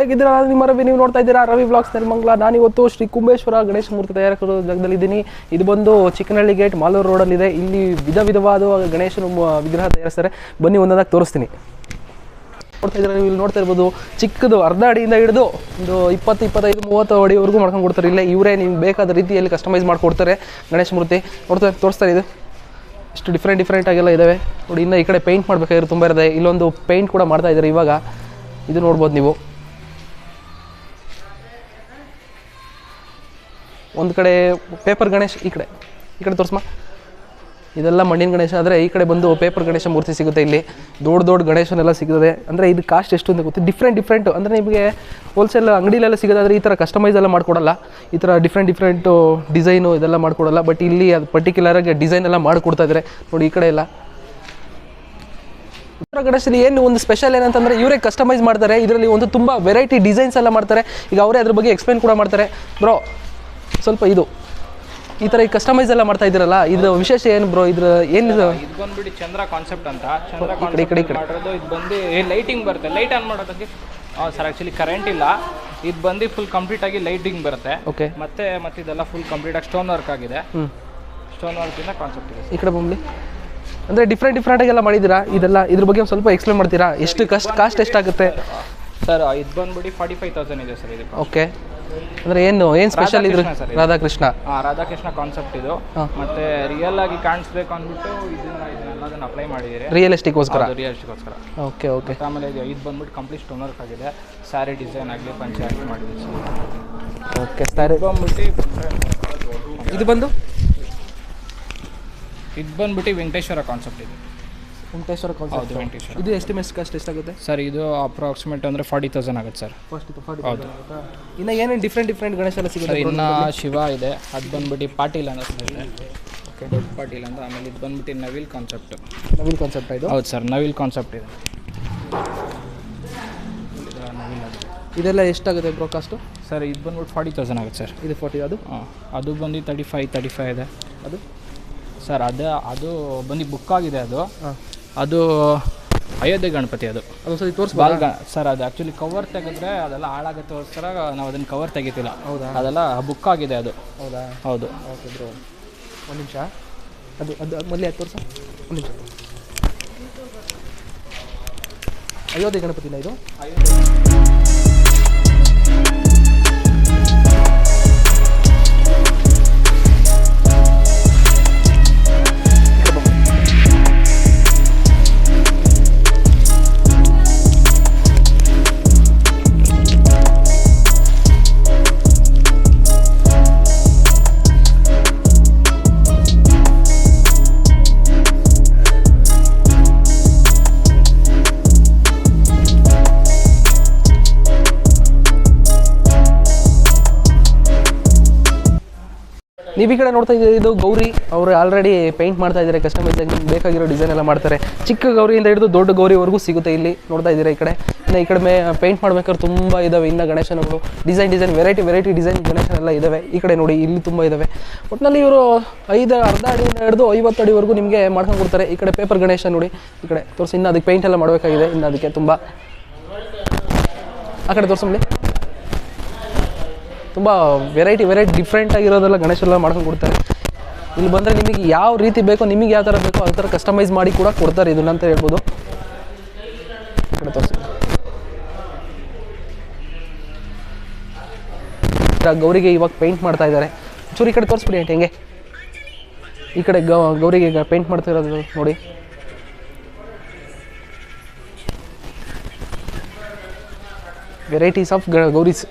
ಹೇಗಿದ್ದೀರಾ? ನಿಮ್ಮ ರವಿ, ನೀವು ನೋಡ್ತಾ ಇದ್ದೀರಾ ರವಿ ವ್ಲಾಗ್ಸ್ ನೆಲಮಂಗಲ. ನಾನಿವತ್ತು ಶ್ರೀ ಕುಂಬೇಶ್ವರ ಗಣೇಶ ಮೂರ್ತಿ ತಯಾರಕರು ಜಾಗದಲ್ಲಿದ್ದೀನಿ. ಇದು ಬಂದು ಚಿಕ್ಕನಹಳ್ಳಿ ಗೇಟ್ ಮಾಲೂರು ರೋಡಲ್ಲಿದೆ. ಇಲ್ಲಿ ವಿಧವಾದ ಗಣೇಶನ ವಿಗ್ರಹ ತಯಾರಿಸ್ತಾರೆ. ಬನ್ನಿ ಒಂದೊಂದಾಗಿ ತೋರಿಸ್ತೀನಿ. ನೋಡ್ತಾ ಇದ್ದಾರೆ, ನೀವು ಇಲ್ಲಿ ನೋಡ್ತಾ ಇರ್ಬೋದು, ಚಿಕ್ಕದು ಅರ್ಧ ಅಡಿಯಿಂದ ಹಿಡಿದು ಒಂದು 20-25-30 ಅಡಿವರೆಗೂ ಮಾಡ್ಕೊಂಡು ಕೊಡ್ತಾರೆ. ಇಲ್ಲೇ ಇವರೇ ನಿಮ್ಗೆ ಬೇಕಾದ ರೀತಿಯಲ್ಲಿ ಕಸ್ಟಮೈಸ್ ಮಾಡಿಕೊಡ್ತಾರೆ ಗಣೇಶ ಮೂರ್ತಿ. ತೋರಿಸ್ತಾರೆ. ಇದು ಇಷ್ಟು ಡಿಫ್ರೆಂಟ್ ಆಗೆಲ್ಲ ಇದ್ದಾವೆ ನೋಡಿ. ಇನ್ನು ಈ ಕಡೆ ಪೇಂಟ್ ಮಾಡಬೇಕಾಗಿರೋ ತುಂಬ ಇರುತ್ತೆ. ಇಲ್ಲೊಂದು ಪೇಂಟ್ ಕೂಡ ಮಾಡ್ತಾ ಇದ್ದಾರೆ ಇವಾಗ. ಇದು ನೋಡ್ಬೋದು ನೀವು. ಒಂದು ಕಡೆ ಪೇಪರ್ ಗಣೇಶ್, ಈ ಕಡೆ ತೋರಿಸ್ಮಾ. ಇದೆಲ್ಲ ಮಣ್ಣಿನ ಗಣೇಶ. ಆದರೆ ಈ ಕಡೆ ಬಂದು ಪೇಪರ್ ಗಣೇಶ ಮೂರ್ತಿ ಸಿಗುತ್ತೆ. ಇಲ್ಲಿ ದೊಡ್ಡ ಗಣೇಶನೆಲ್ಲ ಸಿಗುತ್ತೆ. ಅಂದರೆ ಇದು ಕಾಸ್ಟ್ ಎಷ್ಟು ಅಂತ ಗೊತ್ತು. ಡಿಫ್ರೆಂಟ್ ಅಂದರೆ ನಿಮಗೆ ಹೋಲ್ಸೇಲ್ ಅಂಗಡಿಲೆಲ್ಲ ಸಿಗೋದಾದರೆ ಈ ಥರ ಕಸ್ಟಮೈಸ್ ಎಲ್ಲ ಮಾಡಿಕೊಡಲ್ಲ. ಈ ಥರ ಡಿಫ್ರೆಂಟ್ ಡಿಸೈನು ಇದೆಲ್ಲ ಮಾಡಿಕೊಡಲ್ಲ. ಬಟ್ ಇಲ್ಲಿ ಅದು ಪರ್ಟಿಕ್ಯುಲರಾಗಿ ಡಿಸೈನ್ ಎಲ್ಲ ಮಾಡಿಕೊಡ್ತಾ ಇದ್ದಾರೆ ನೋಡಿ. ಈ ಕಡೆ ಎಲ್ಲ ಉತ್ತರ ಗಣೇಶಲ್ಲಿ ಏನು ಒಂದು ಸ್ಪೆಷಲ್ ಏನಂತಂದರೆ ಇವರೇ ಕಸ್ಟಮೈಸ್ ಮಾಡ್ತಾರೆ. ಇದರಲ್ಲಿ ಒಂದು ತುಂಬ ವೆರೈಟಿ ಡಿಸೈನ್ಸ್ ಎಲ್ಲ ಮಾಡ್ತಾರೆ. ಈಗ ಅವರೇ ಅದ್ರ ಬಗ್ಗೆ ಎಕ್ಸ್ಪ್ಲೈನ್ ಕೂಡ ಮಾಡ್ತಾರೆ. ಬ್ರೋ ಸ್ವಲ್ಪ ಇದು ಈ ಥರ ಈ ಕಸ್ಟಮೈಸ್ ಎಲ್ಲ ಮಾಡ್ತಾ ಇದ್ದೀರಲ್ಲ, ಇದ್ರ ವಿಶೇಷ ಏನು ಬ್ರೋ? ಇದ್ರ ಏನು ಇದು ಬಂದ್ಬಿಟ್ಟು ಚಂದ್ರ ಕಾನ್ಸೆಪ್ಟ್ ಅಂತ. ಚಂದ್ರ ಕಾನ್ಸೆಪ್ಟ್ ಮಾಡೋದು. ಇದು ಬಂದು ಲೈಟಿಂಗ್ ಬರುತ್ತೆ. ಲೈಟ್ ಆನ್ ಮಾಡೋದಕ್ಕೆ ಸರ್ ಆ್ಯಕ್ಚುಲಿ ಕರೆಂಟ್ ಇಲ್ಲ. ಇದು ಬಂದು ಫುಲ್ ಕಂಪ್ಲೀಟ್ ಆಗಿ ಲೈಟಿಂಗ್ ಬರುತ್ತೆ. ಓಕೆ. ಮತ್ತೆ ಇದೆಲ್ಲ ಫುಲ್ ಕಂಪ್ಲೀಟ್ ಆಗಿ ಸ್ಟೋನ್ ವರ್ಕ್ ಆಗಿದೆ. ಸ್ಟೋನ್ ವರ್ಕಿಂದ ಕಾನ್ಸೆಪ್ಟ್ ಇದೆ. ಈ ಕಡೆ ಬಂದು ಅಂದರೆ ಡಿಫ್ರೆಂಟ್ ಆಗೆಲ್ಲ ಮಾಡಿದ್ದೀರಾ. ಇದೆಲ್ಲ ಇದ್ರ ಬಗ್ಗೆ ಒಂದು ಸ್ವಲ್ಪ ಎಕ್ಸ್ಪ್ಲೇನ್ ಮಾಡ್ತೀರಾ? ಎಷ್ಟು ಕಾಸ್ಟ್ ಎಷ್ಟಾಗುತ್ತೆ ಸರ್? ಇದು ಬಂದ್ಬಿಟ್ಟು 45,000 ಇದೆ ಸರ್. ಇದು ಓಕೆ. ಅಂದರೆ ಏನು ಸ್ಪೆಷಲ್ ಇದ್ರು? ರಾಧಾಕೃಷ್ಣ ಕಾನ್ಸೆಪ್ಟ್ ಇದು. ಮತ್ತೆ ರಿಯಲ್ ಆಗಿ ಕಾಣಿಸ್ಬೇಕು ಅಂದ್ಬಿಟ್ಟು ಇದನ್ನೆಲ್ಲದನ್ನ ಅಪ್ಲೈ ಮಾಡಿದ್ದೀರಿ ರಿಯಲಿಸ್ಟಿಕ್ಗೋಸ್ಕರ. ಓಕೆ. ಆಮೇಲೆ ಇದು ಬಂದ್ಬಿಟ್ಟು ಕಂಪ್ಲೀಟ್ ಸ್ಟೋನ್ ವರ್ಕ್ ಆಗಿದೆ. ಸ್ಯಾರಿ ಡಿಸೈನ್ ಆಗಲಿ, ಪಂಚೆ ಆಗಲಿ ಮಾಡಿದ್ದೀವಿ ಸರ್. ಓಕೆ. ಸ್ಯಾರಿ ಇದು ಬಂದ್ಬಿಟ್ಟು ವೆಂಕಟೇಶ್ವರ ಕಾನ್ಸೆಪ್ಟ್ ಇದೆ. ವೆಂಕಟೇಶ್ವರ ಕಾನ್ಸೆಪ್ಟ್. ವೆಂಕಟೇಶ್ವರ. ಇದು ಎಸ್ಟಿಮೇಟ್ ಕಾಸ್ಟ್ ಎಷ್ಟಾಗುತ್ತೆ ಸರ್? ಇದು ಅಪ್ರಾಕ್ಸಿಮೇಟ್ ಅಂದರೆ 40,000 ಆಗುತ್ತೆ ಸರ್. ಹೌದು. ಇನ್ನು ಏನೇನು ಡಿಫ್ರೆಂಟ್ ಗಣೇಶ ಎಲ್ಲ ಸಿಗುತ್ತೆ? ಇನ್ನು ಶಿವ ಇದೆ. ಅದು ಬಂದ್ಬಿಟ್ಟು ಪಾಟೀಲ್ ಅನ್ನಿಸ್ತಾ ಇದೆ. ಓಕೆ. ದೊಡ್ಡ ಪಾಟೀಲ್ ಅಂತ. ಆಮೇಲೆ ಇದು ಬಂದ್ಬಿಟ್ಟು ನವಿಲ್ ಕಾನ್ಸೆಪ್ಟ್ ಇದು. ಹೌದು ಸರ್, ನವಿಲ್ ಕಾನ್ಸೆಪ್ಟ್ ಇದೆ. ಇದೆಲ್ಲ ಎಷ್ಟಾಗುತ್ತೆ ಬ್ರೋ ಕಾಸ್ಟು? ಸರ್ ಇದು ಬಂದ್ಬಿಟ್ಟು 40,000 ಆಗುತ್ತೆ ಸರ್. ಇದು 40. ಅದು ಬಂದು 35 ಇದೆ. ಅದು ಸರ್ ಅದು ಬಂದು ಬುಕ್ ಆಗಿದೆ. ಅದು ಅಯೋಧ್ಯೆ ಗಣಪತಿ. ಅದು ಸರಿ ತೋರಿಸ್ಬಾರ್ದು ಸರ್. ಅದು ಆ್ಯಕ್ಚುಲಿ ಕವರ್ ತೆಗೆದ್ರೆ ಅದೆಲ್ಲ ಹಾಳಾಗತ್ತೋಸ್ಕರ ನಾವು ಅದನ್ನು ಕವರ್ ತೆಗಿತಿಲ್ಲ. ಹೌದಾ? ಅದೆಲ್ಲ ಬುಕ್ ಆಗಿದೆ ಅದು. ಹೌದಾ? ಹೌದು. ಓಕೆ ಬ್ರೋ, ಒಂದು ನಿಮಿಷ. ಅದು ಮೊದಲೇ ತೋರಿಸ. ಒಂದು ನಿಮಿಷ. ಅಯೋಧ್ಯೆ ಗಣಪತಿನ ಇದು? ನೀವು ಈ ಕಡೆ ನೋಡ್ತಾ ಇದ್ದೀರಿ, ಇದು ಗೌರಿ. ಅವರು ಆಲ್ರೆಡಿ ಪೇಂಟ್ ಮಾಡ್ತಾ ಇದ್ದಾರೆ. ಕಸ್ಟಮೈಸ್ ಆಗಿ ಬೇಕಾಗಿರೋ ಡಿಸೈನ್ ಎಲ್ಲ ಮಾಡ್ತಾರೆ. ಚಿಕ್ಕ ಗೌರಿಯಿಂದ ಹಿಡಿದು ದೊಡ್ಡ ಗೌರಿವರೆಗೂ ಸಿಗುತ್ತೆ ಇಲ್ಲಿ. ನೋಡ್ತಾ ಇದ್ದೀರಾ ಈ ಕಡೆ. ಇನ್ನು ಈ ಕಡೆ ಪೇಂಟ್ ಮಾಡ್ಬೇಕಾದ್ರೆ ತುಂಬ ಇದ್ದಾವೆ ಇನ್ನು ಗಣೇಶನಗಳು. ಡಿಸೈನ್ ವೆರೈಟಿ ಡಿಸೈನ್ ಗಣೇಶನೆಲ್ಲ ಇದ್ದಾವೆ. ಈ ಕಡೆ ನೋಡಿ, ಇಲ್ಲಿ ತುಂಬ ಇದ್ದಾವೆ. ಒಟ್ಟಿನಲ್ಲಿ ಇವರು ಅರ್ಧ ಅಡಿಯಿಂದ ಹಿಡಿದು 50 ಅಡಿವರೆಗೂ ನಿಮಗೆ ಮಾಡ್ಕೊಂಡು ಕೊಡ್ತಾರೆ. ಈ ಕಡೆ ಪೇಪರ್ ಗಣೇಶ ನೋಡಿ, ಈ ಕಡೆ ತೋರಿಸಿ. ಇನ್ನು ಅದಕ್ಕೆ ಪೇಂಟ್ ಎಲ್ಲ ಮಾಡಬೇಕಾಗಿದೆ. ಇನ್ನು ಅದಕ್ಕೆ ತುಂಬ ಆ ಕಡೆ ತೋರಿಸಲಿ. ತುಂಬ ವೆರೈಟಿ ಡಿಫ್ರೆಂಟ್ ಆಗಿರೋದೆಲ್ಲ ಗಣೇಶ ಎಲ್ಲ ಮಾಡ್ಕೊಂಡು ಕೊಡ್ತಾರೆ. ಇಲ್ಲಿ ಬಂದರೆ ನಿಮಗೆ ಯಾವ ರೀತಿ ಬೇಕೋ, ನಿಮಗೆ ಯಾವ ಥರ ಬೇಕೋ ಆ ಥರ ಕಸ್ಟಮೈಸ್ ಮಾಡಿ ಕೂಡ ಕೊಡ್ತಾರೆ ಇದನ್ನ ಅಂತ ಹೇಳ್ಬೋದು. ತೋರಿಸಿ. ಗೌರಿಗೆ ಇವಾಗ ಪೇಂಟ್ ಮಾಡ್ತಾ ಇದ್ದಾರೆ. ಚೂರು ಈ ಕಡೆ ತೋರಿಸ್ಬಿಡಿ ಆಂಟಿ. ಹೆಂಗೆ ಈ ಕಡೆ ಗೌರಿಗೆ ಈಗ ಪೇಂಟ್ ಮಾಡ್ತಾ ಇರೋದು ನೋಡಿ. Varieties of Gauri's.